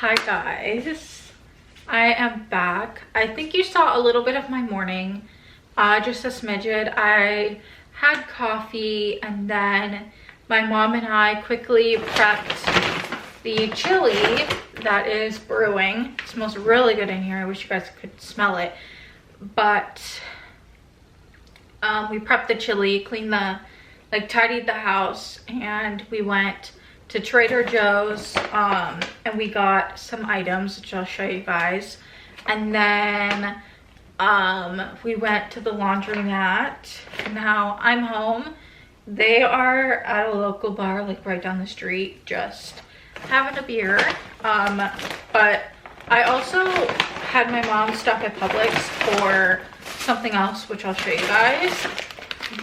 Hi guys, I am back. I think you saw a little bit of my morning, just a smidgen. I had coffee and then my mom and I quickly prepped the chili that is brewing. It smells really good in here. I wish you guys could smell it. But we prepped the chili, cleaned tidied the house, and we went to Trader Joe's and we got some items which I'll show you guys, and then we went to the laundromat. Now I'm home. They are at a local bar like right down the street just having a beer, but I also had my mom stop at Publix for something else which I'll show you guys.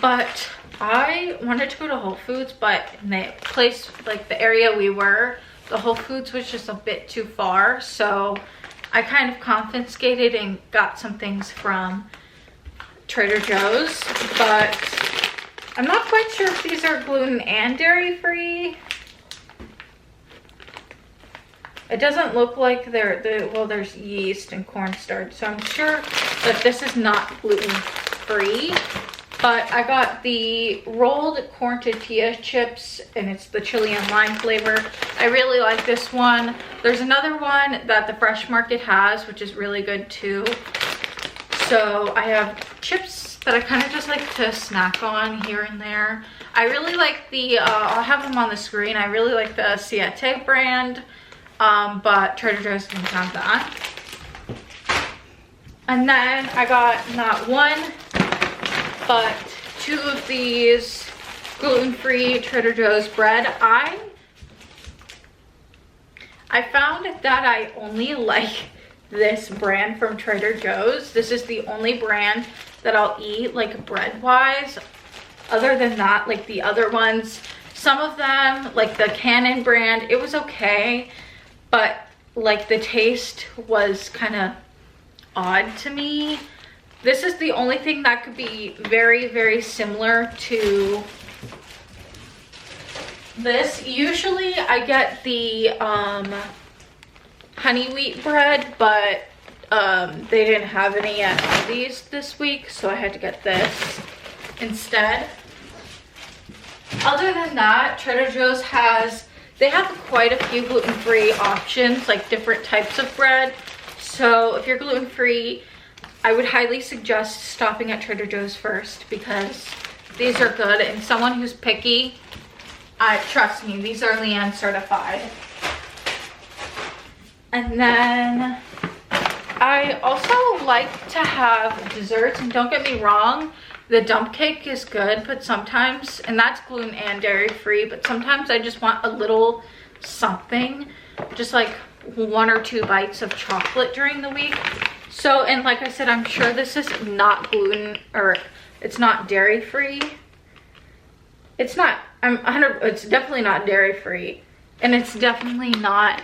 But I wanted to go to Whole Foods, but in the place, like the area we were, the Whole Foods was just a bit too far. So I kind of confiscated and got some things from Trader Joe's, but I'm not quite sure if these are gluten and dairy free. It doesn't look like well, there's yeast and cornstarch, so I'm sure that this is not gluten free. But I got the rolled corn tortilla chips, and it's the chili and lime flavor. I really like this one. There's another one that the Fresh Market has, which is really good too. So I have chips that I kind of just like to snack on here and there. I really like the, I'll have them on the screen. I really like the Siete brand, but Trader Joe's didn't have that. And then I got not one, but two of these gluten-free Trader Joe's bread. I found that I only like this brand from Trader Joe's. This is the only brand that I'll eat like bread-wise. Other than that, like the other ones, some of them, like the Canon brand, it was okay, but like the taste was kind of odd to me. This is the only thing that could be very, very similar to this. Usually I get the honey wheat bread, but they didn't have any at Aldi's this week, so I had to get this instead. Other than that, Trader Joe's they have quite a few gluten-free options, like different types of bread. So if you're gluten-free, I would highly suggest stopping at Trader Joe's first, because these are good. And someone who's picky, trust me, these are Leanne certified. And then I also like to have desserts, and don't get me wrong, the dump cake is good, but sometimes, and that's gluten and dairy free, but sometimes I just want a little something, just like 1 or 2 bites of chocolate during the week. So, and like I said, I'm sure this is not gluten, or it's not dairy free. It's not, it's definitely not dairy free, and it's definitely not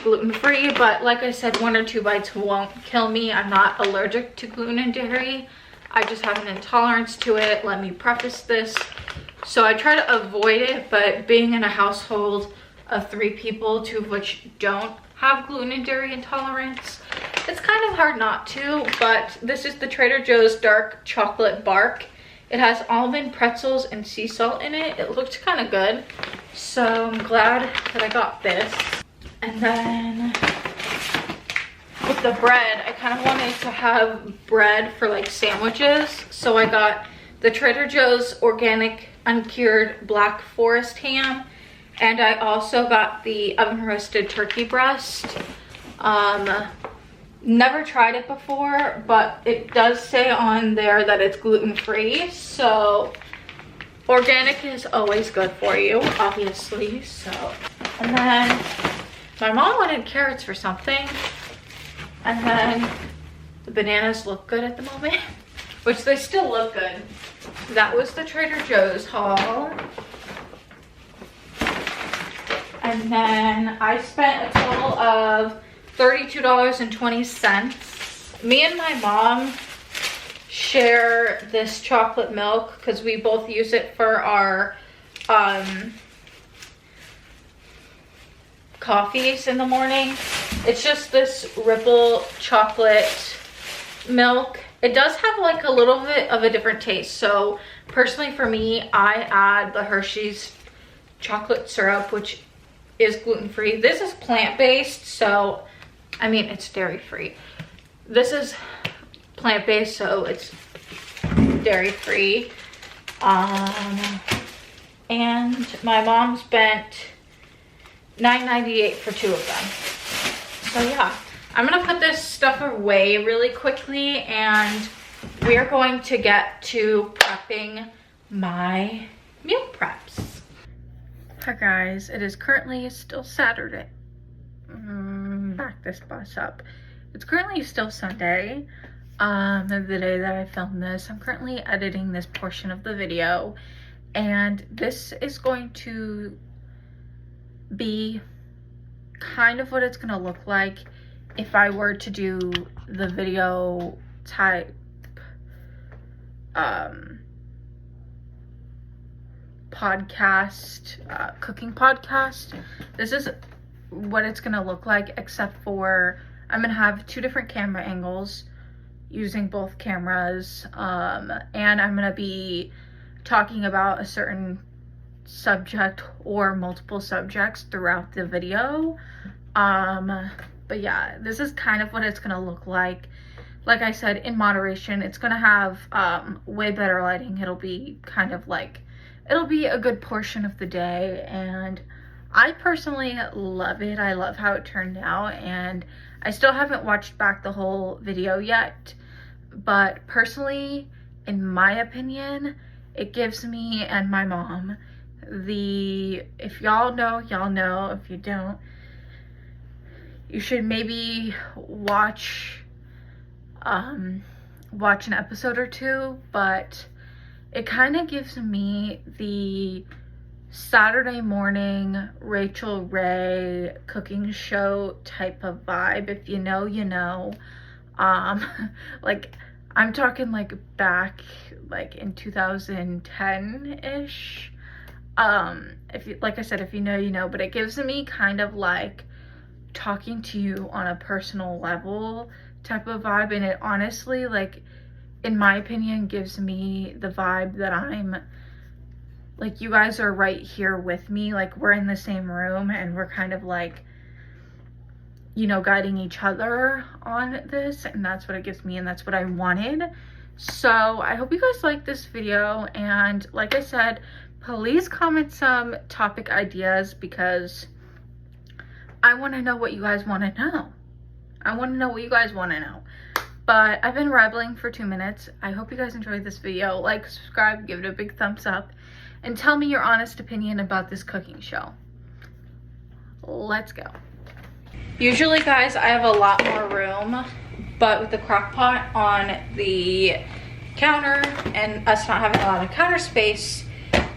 gluten free, but like I said, 1 or 2 bites won't kill me. I'm not allergic to gluten and dairy. I just have an intolerance to it. Let me preface this. So I try to avoid it, but being in a household of 3 people, 2 of which don't have gluten and dairy intolerance, it's kind of hard not to. But this is the Trader Joe's dark chocolate bark. It has almond pretzels and sea salt in it. It looked kind of good, so I'm glad that I got this. And then with the bread, I kind of wanted to have bread for like sandwiches, so I got the Trader Joe's organic uncured black forest ham, and I also got the oven roasted turkey breast. Never tried it before, but it does say on there that it's gluten free, so organic is always good for you, obviously. So, and then my mom wanted carrots for something, and then the bananas look good at the moment, which they still look good. That was the Trader Joe's haul. And then I spent a total of $32.20. Me and my mom share this chocolate milk because we both use it for our coffees in the morning. It's just this Ripple chocolate milk. It does have like a little bit of a different taste. So personally for me, I add the Hershey's chocolate syrup, which is gluten-free. This is plant-based, so I mean, it's dairy-free. This is plant-based, so it's dairy-free. And my mom spent $9.98 for 2 of them. So yeah, I'm gonna put this stuff away really quickly, and we are going to get to prepping my meal preps. Hi guys, it is currently still Saturday. Back this bus up. It's currently still Sunday, the day that I filmed this. I'm currently editing this portion of the video, and this is going to be kind of what it's gonna look like if I were to do the video type podcast, cooking podcast. This is what it's gonna look like, except for I'm gonna have 2 different camera angles using both cameras, and I'm gonna be talking about a certain subject or multiple subjects throughout the video. But yeah, this is kind of what it's gonna look like. Like I said, in moderation. It's gonna have way better lighting. It'll be kind of like, it'll be a good portion of the day, and I personally love it. I love how it turned out, and I still haven't watched back the whole video yet, but personally, in my opinion, it gives me and my mom the, if y'all know, y'all know. If you don't, you should maybe watch an episode or 2, but it kind of gives me the Saturday morning Rachel Ray cooking show type of vibe. If you know, you know. Like, I'm talking like back like in 2010-ish. If you, like I said, if you know, you know. But it gives me kind of like talking to you on a personal level type of vibe, and it honestly, like, in my opinion, gives me the vibe that I'm like, you guys are right here with me, like we're in the same room and we're kind of like, you know, guiding each other on this, and that's what it gives me, and that's what I wanted. So I hope you guys like this video, and like I said, please comment some topic ideas, because I want to know what you guys want to know. I want to know what you guys want to know. But I've been rambling for 2 minutes. I hope you guys enjoyed this video. Like, subscribe, give it a big thumbs up, and tell me your honest opinion about this cooking show. Let's go. Usually, guys, I have a lot more room, but with the crock pot on the counter and us not having a lot of counter space,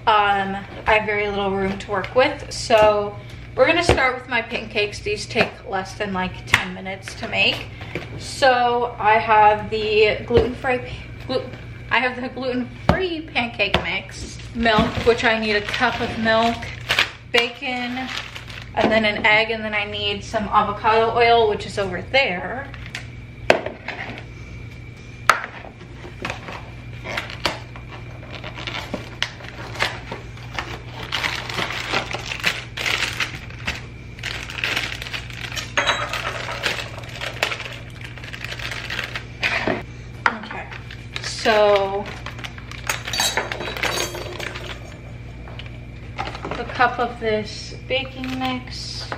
I have very little room to work with. So we're gonna start with my pancakes. These take less than like 10 minutes to make. So I have the gluten-free pancake mix, milk, which I need a cup of milk, bacon, and then an egg, and then I need some avocado oil, which is over there. So a cup of this baking mix,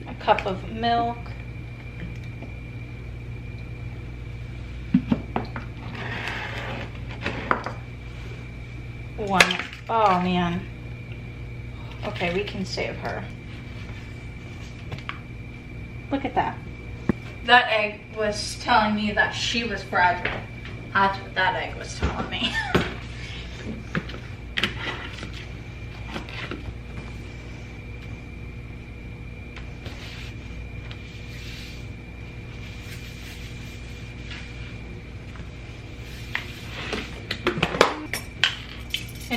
a cup of milk, oh man, okay, we can save her. Look at that. That egg was telling me that she was fragile. That's what that egg was telling me.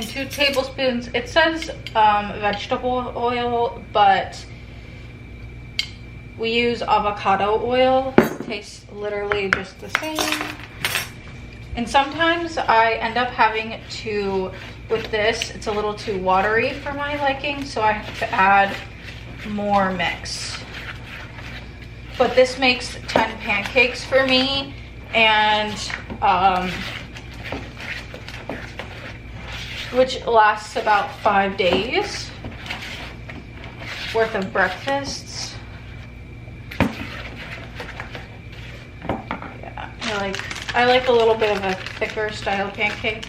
and 2 tablespoons. It says vegetable oil, but we use avocado oil. It tastes literally just the same. And sometimes I end up having to, with this, it's a little too watery for my liking, so I have to add more mix. But this makes 10 pancakes for me, and which lasts about 5 days worth of breakfasts. Yeah, I like a little bit of a thicker style pancake.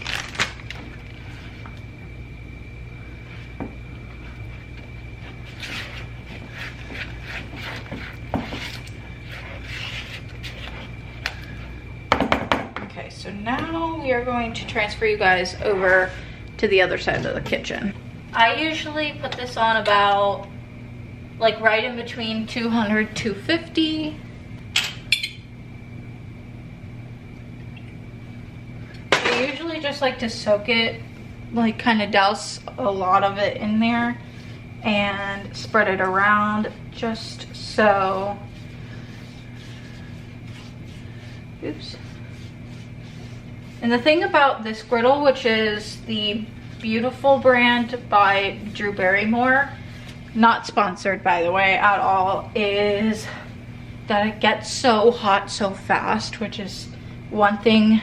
Okay, so now we are going to transfer you guys over to the other side of the kitchen. I usually put this on about like right in between 200, 250. I usually just like to soak it, like kind of douse a lot of it in there and spread it around just so. Oops. And the thing about this griddle, which is the Beautiful brand by Drew Barrymore, not sponsored by the way at all, is that it gets so hot so fast, which is one thing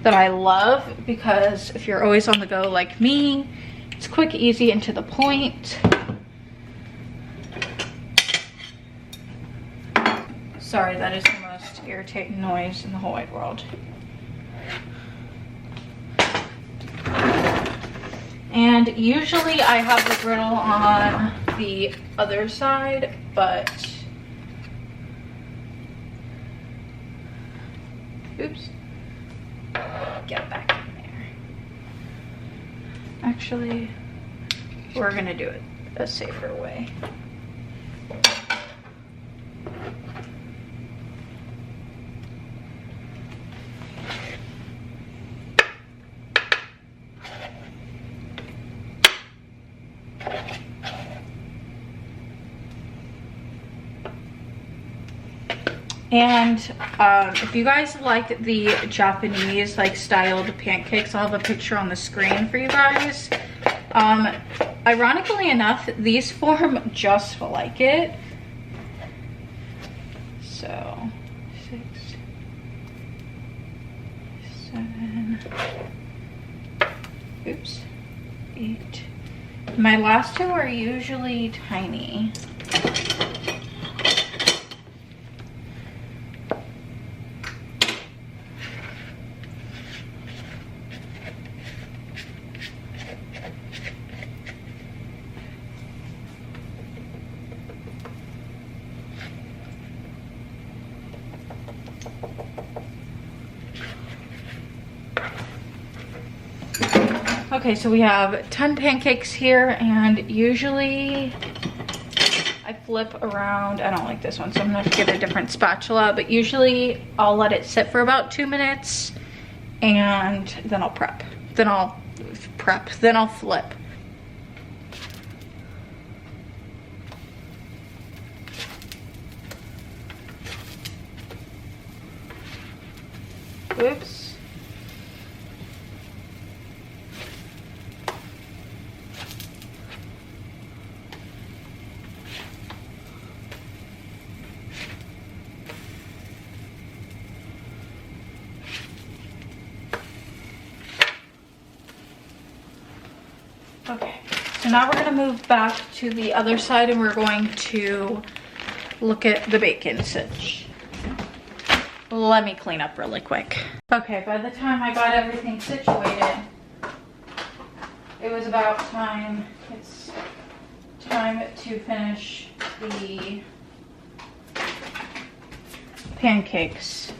that I love, because if you're always on the go like me, it's quick, easy, and to the point. Sorry, that is the most irritating noise in the whole wide world. And usually I have the griddle on the other side, but oops, get it back in there. Actually, we're gonna do it a safer way. And if you guys like the Japanese like styled pancakes, I'll have a picture on the screen for you guys. Ironically enough, these form just like it. So 6, 7, oops, 8. My last 2 are usually tiny. Okay, so we have 10 pancakes here, and usually I flip around. I don't like this one, so I'm gonna get a different spatula, but usually I'll let it sit for about 2 minutes and then I'll prep. Then I'll flip. Oops. Okay, so now we're gonna move back to the other side and we're going to look at the bacon stitch. Let me clean up really quick. Okay, by the time I got everything situated, it was about time. It's time to finish the pancakes.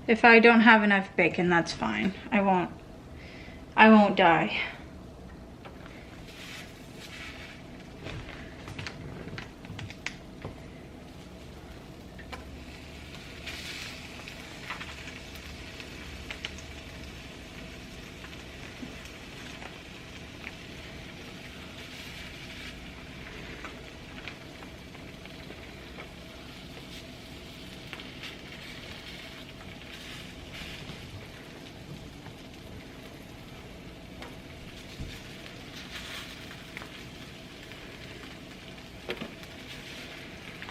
If I don't have enough bacon, that's fine. I won't die.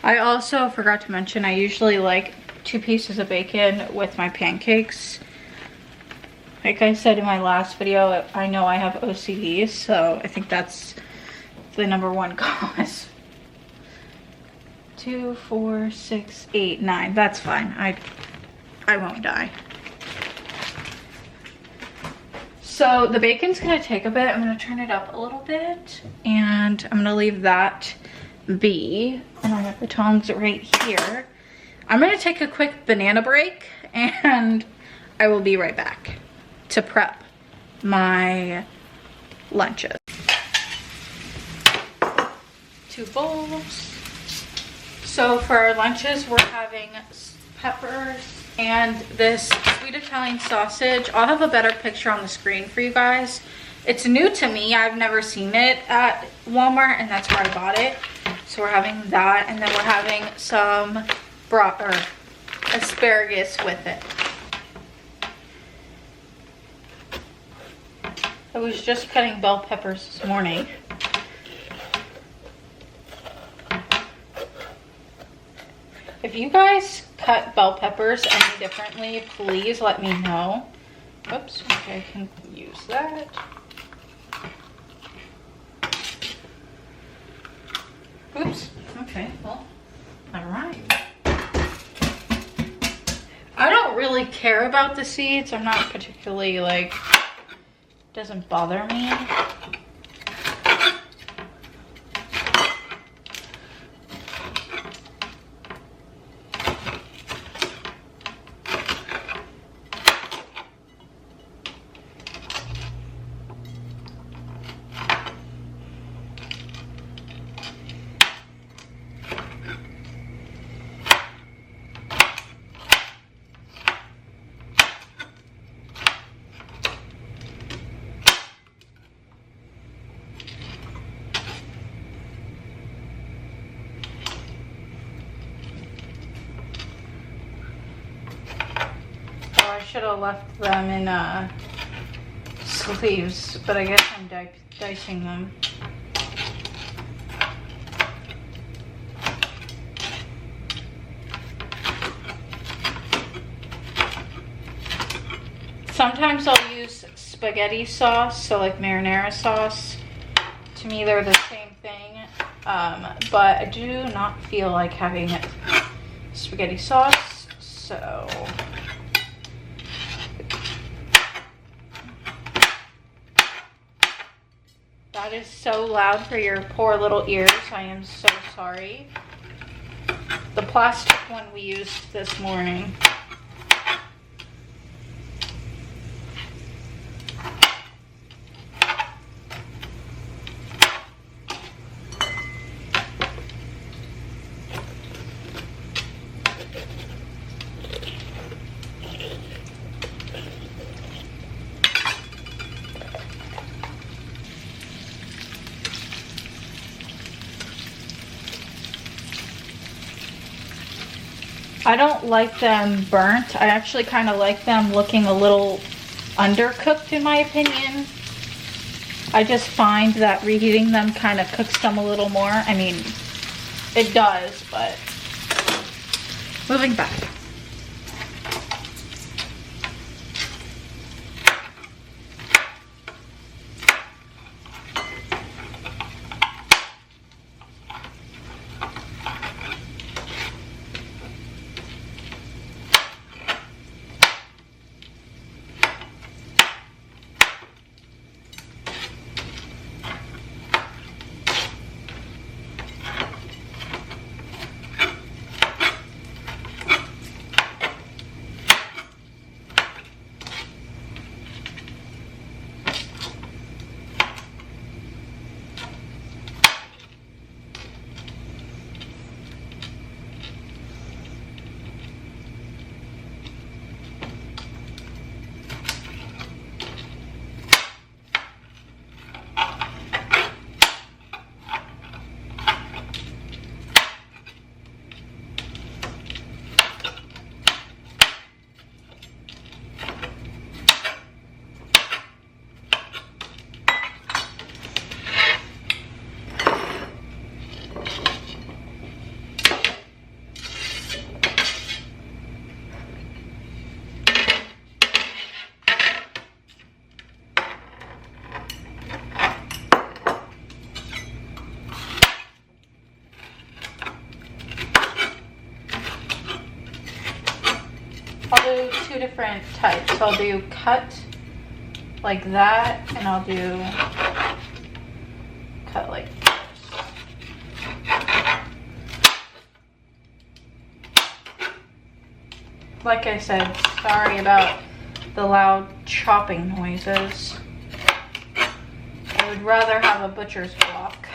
I also forgot to mention, I usually like 2 pieces of bacon with my pancakes. Like I said in my last video, I know I have OCD, so I think that's the #1 cause. 2, 4, 6, 8, 9. That's fine. I won't die. So the bacon's gonna take a bit. I'm gonna turn it up a little bit, and I'm gonna leave that be. And I have the tongs right here. I'm gonna take a quick banana break, and I will be right back to prep my lunches. 2 bowls. So for our lunches, we're having peppers and this sweet Italian sausage. I'll have a better picture on the screen for you guys. It's new to me. I've never seen it at Walmart, and that's where I bought it. So we're having that, and then we're having some asparagus with it. I was just cutting bell peppers this morning. If you guys cut bell peppers any differently, please let me know. Oops, okay, I can use that. Oops, okay, well, all right. I don't really care about the seeds. I'm not particularly like, doesn't bother me. I should have left them in sleeves, but I guess I'm dicing them. Sometimes I'll use spaghetti sauce, so like marinara sauce. To me, they're the same thing, but I do not feel like having spaghetti sauce, so... That is so loud for your poor little ears. I am so sorry. The plastic one we used this morning. I don't like them burnt. I actually kind of like them looking a little undercooked, in my opinion. I just find that reheating them kind of cooks them a little more. I mean, it does, but moving back. I'll do two different types. So I'll do cut like that, and I'll do cut like this. Like I said, sorry about the loud chopping noises. I would rather have a butcher's block.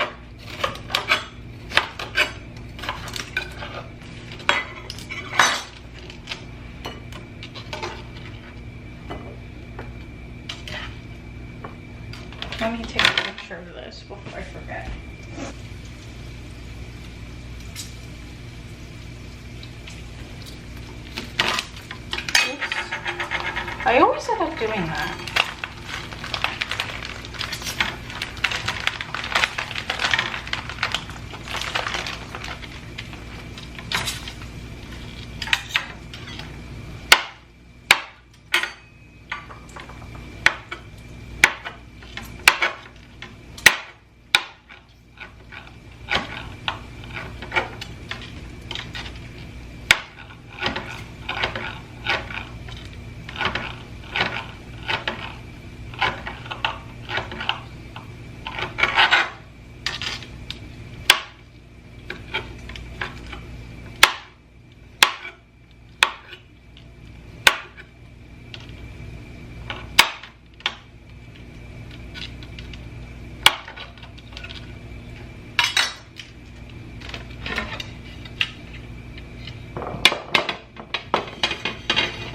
Let me take a picture of this before I forget. Oops. I always end up doing that.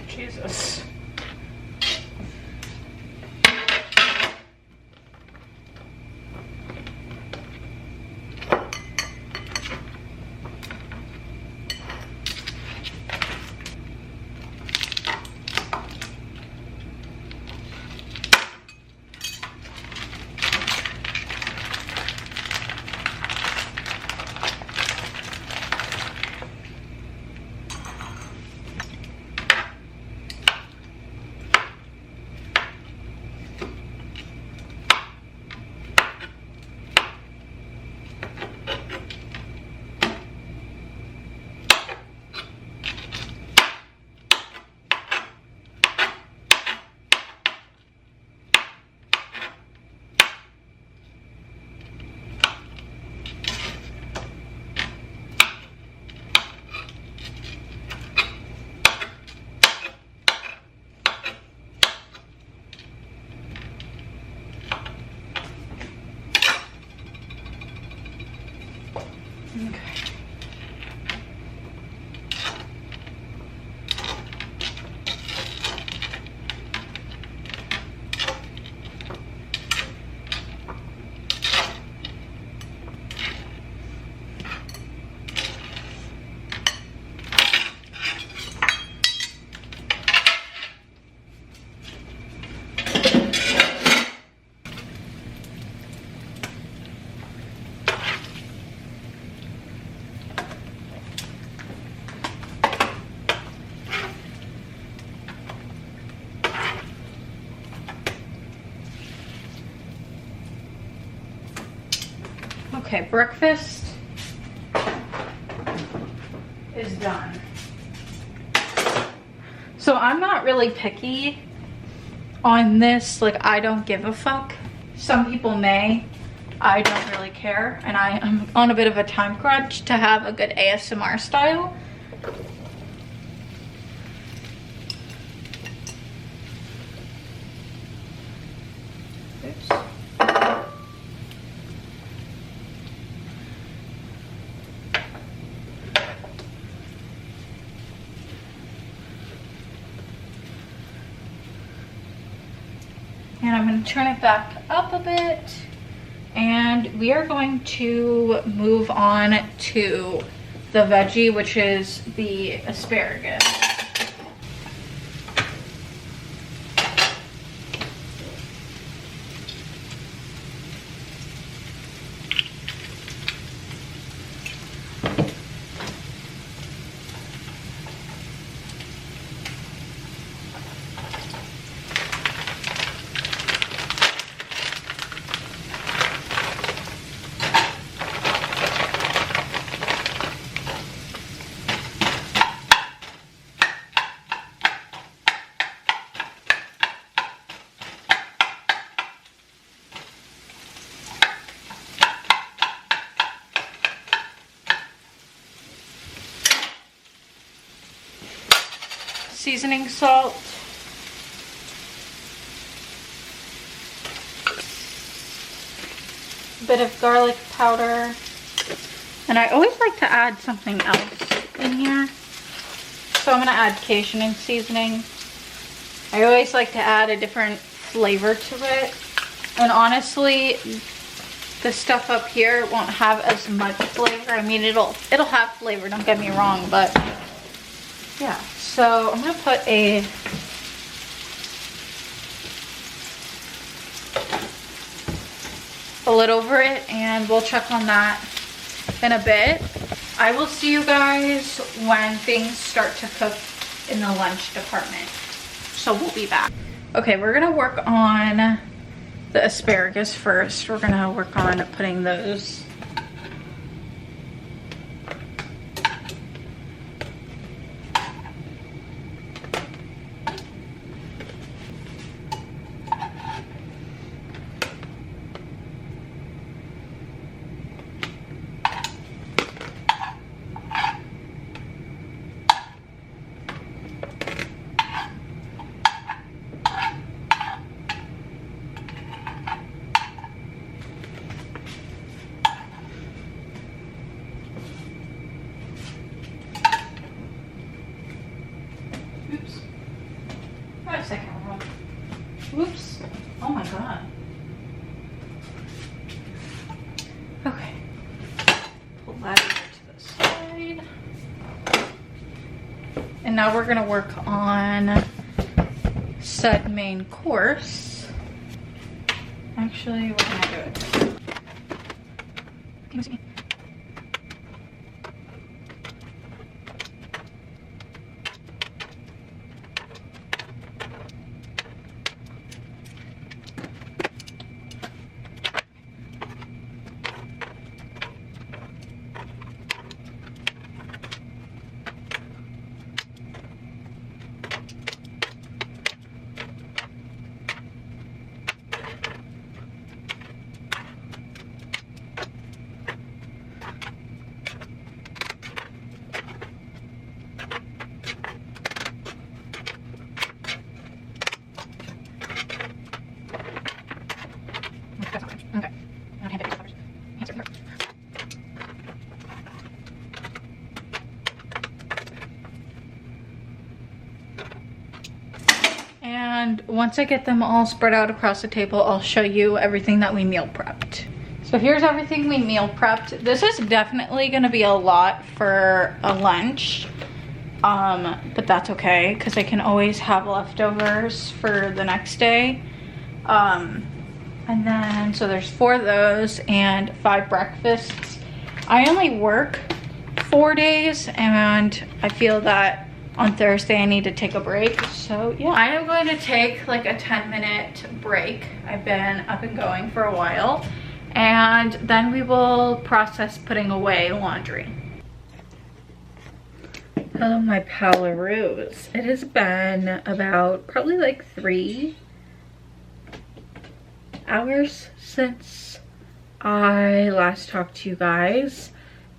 Jesus. Okay. Okay, breakfast is done. So I'm not really picky on this, like I don't give a fuck. Some people may. I don't really care, and I am on a bit of a time crunch to have a good ASMR style. Oops. And I'm going to turn it back up a bit, and we are going to move on to the veggie, which is the asparagus. seasoning salt. A bit of garlic powder. And I always like to add something else in here. So I'm gonna add Cajun seasoning. I always like to add a different flavor to it. And honestly, the stuff up here won't have as much flavor. I mean, it'll have flavor, don't get me wrong, but yeah. So I'm gonna put a lid over it, and we'll check on that in a bit. I will see you guys when things start to cook in the lunch department. So we'll be back. Okay, we're gonna work on the asparagus first. We're gonna work on putting those oops. Got a second roll. Whoops. Oh my god. Okay. Pull that over to the side. And now we're gonna work on said main course. Actually, we're gonna do it. Can you see me? Okay. And once I get them all spread out across the table, I'll show you everything that we meal prepped. So here's everything we meal prepped. This is definitely gonna be a lot for a lunch, but that's okay because I can always have leftovers for the next day. And then, so there's 4 of those and 5 breakfasts. I only work 4 days and I feel that on Thursday I need to take a break. So yeah, I am going to take like a 10-minute break. I've been up and going for a while, and then we will process putting away laundry. Oh, my palaroos. It has been about probably like 3 hours since I last talked to you guys,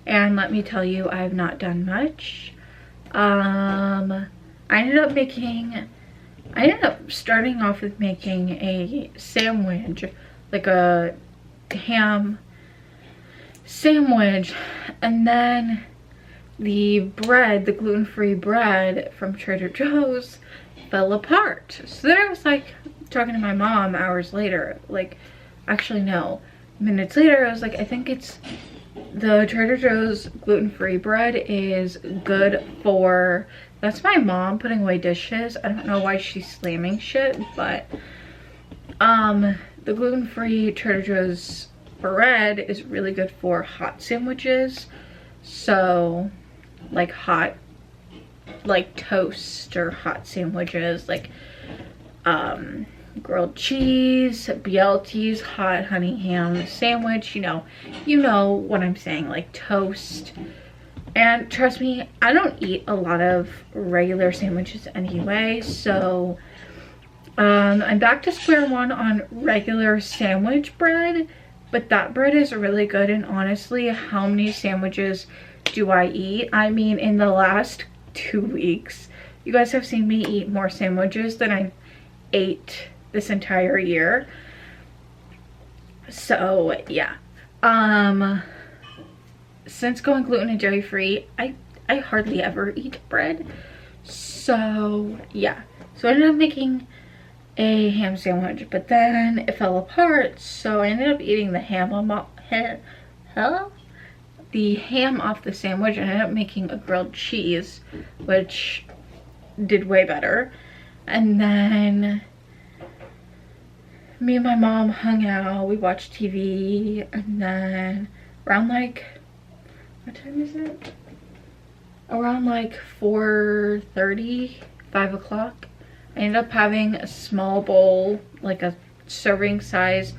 and let me tell you, I have not done much. I ended up starting off with making a sandwich, like a ham sandwich, and then the bread, the gluten-free bread from Trader Joe's, fell apart. So then I was like talking to my mom hours later, like, actually no, minutes later, I was like, I think it's the Trader Joe's gluten-free bread is good for, that's my mom putting away dishes. I don't know why she's slamming shit, but the gluten-free Trader Joe's bread is really good for hot sandwiches. So like hot, like toast or hot sandwiches, like grilled cheese, BLT's hot honey ham sandwich, you know what I'm saying, like toast. And trust me, I don't eat a lot of regular sandwiches anyway, so I'm back to square one on regular sandwich bread, but that bread is really good. And honestly, how many sandwiches do I eat? I mean, in the last 2 weeks, You guys have seen me eat more sandwiches than I ate this entire year. So yeah. Since going gluten and dairy free, I hardly ever eat bread. So yeah. So I ended up making a ham sandwich, but then it fell apart, so I ended up eating the ham off the sandwich. I ended up making a grilled cheese, which did way better. And then me and my mom hung out, we watched TV, and then around like, what time is it? Around like 4:30, 5 o'clock, I ended up having a small bowl, like a serving size,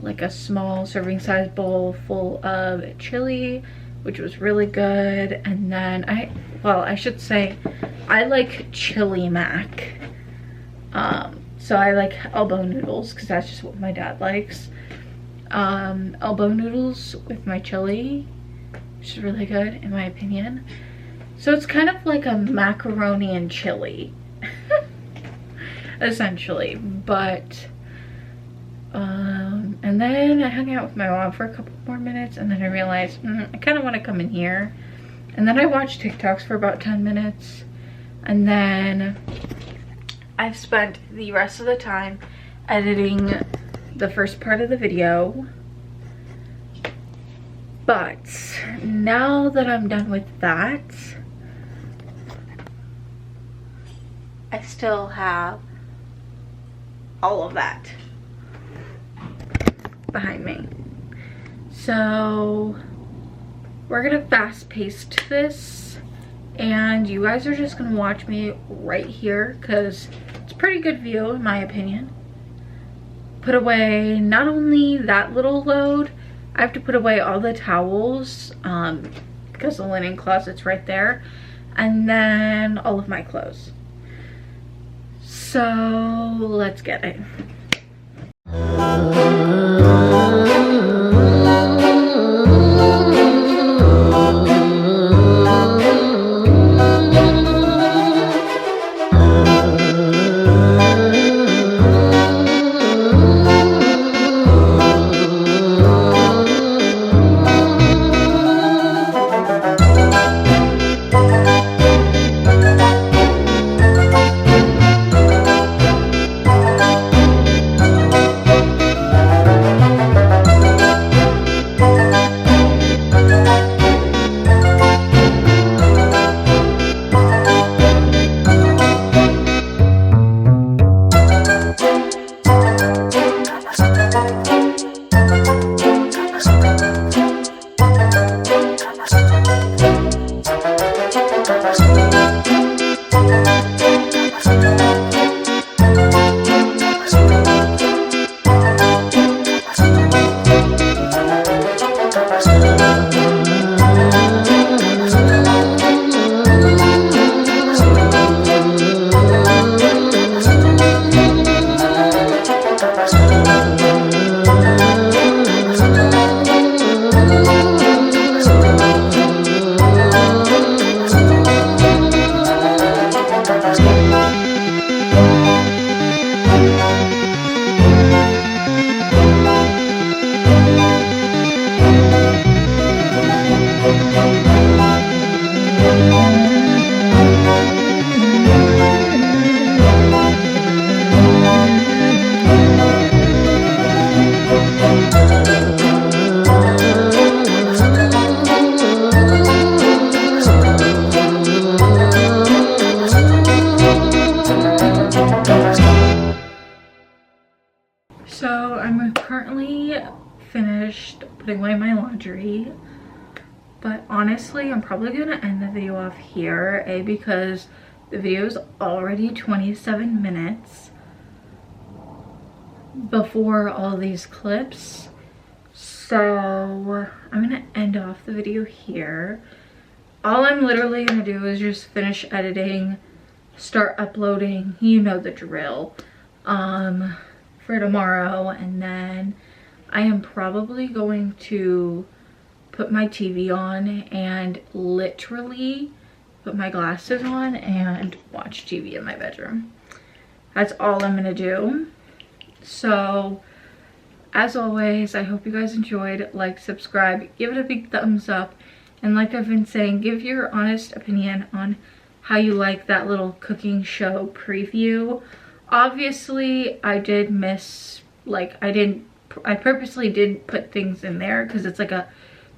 like a small serving size bowl full of chili, which was really good. And then I should say I like chili mac. So I like elbow noodles because that's just what my dad likes. Elbow noodles with my chili, which is really good in my opinion. So it's kind of like a macaroni and chili, essentially. But and then I hung out with my mom for a couple more minutes, and then I realized I kind of want to come in here. And then I watched TikToks for about 10 minutes, and then I've spent the rest of the time editing the first part of the video. But now that I'm done with that, I still have all of that behind me. So we're gonna fast pace this, and you guys are just gonna watch me right here because it's a pretty good view in my opinion. Put away not only that little load, I have to put away all the towels because the linen closet's right there, and then all of my clothes. So let's get it. So I'm currently finished putting away my laundry, but honestly I'm probably gonna end the video off here, because the video is already 27 minutes before all these clips. So I'm gonna end off the video here. All I'm literally gonna do is just finish editing, start uploading, you know the drill, for tomorrow. And then I am probably going to put my TV on and literally put my glasses on and watch TV in my bedroom. That's all I'm gonna do. So as always, I hope you guys enjoyed. Like, subscribe, give it a big thumbs up, and like I've been saying, give your honest opinion on how you like that little cooking show preview. Obviously I did miss, like, I purposely did put things in there because it's like a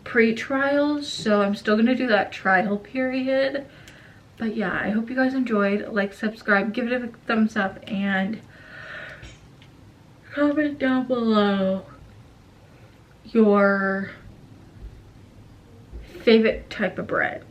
pre-trial, so I'm still gonna do that trial period. But yeah, I hope you guys enjoyed. Like, subscribe, give it a thumbs up, and comment down below your favorite type of bread.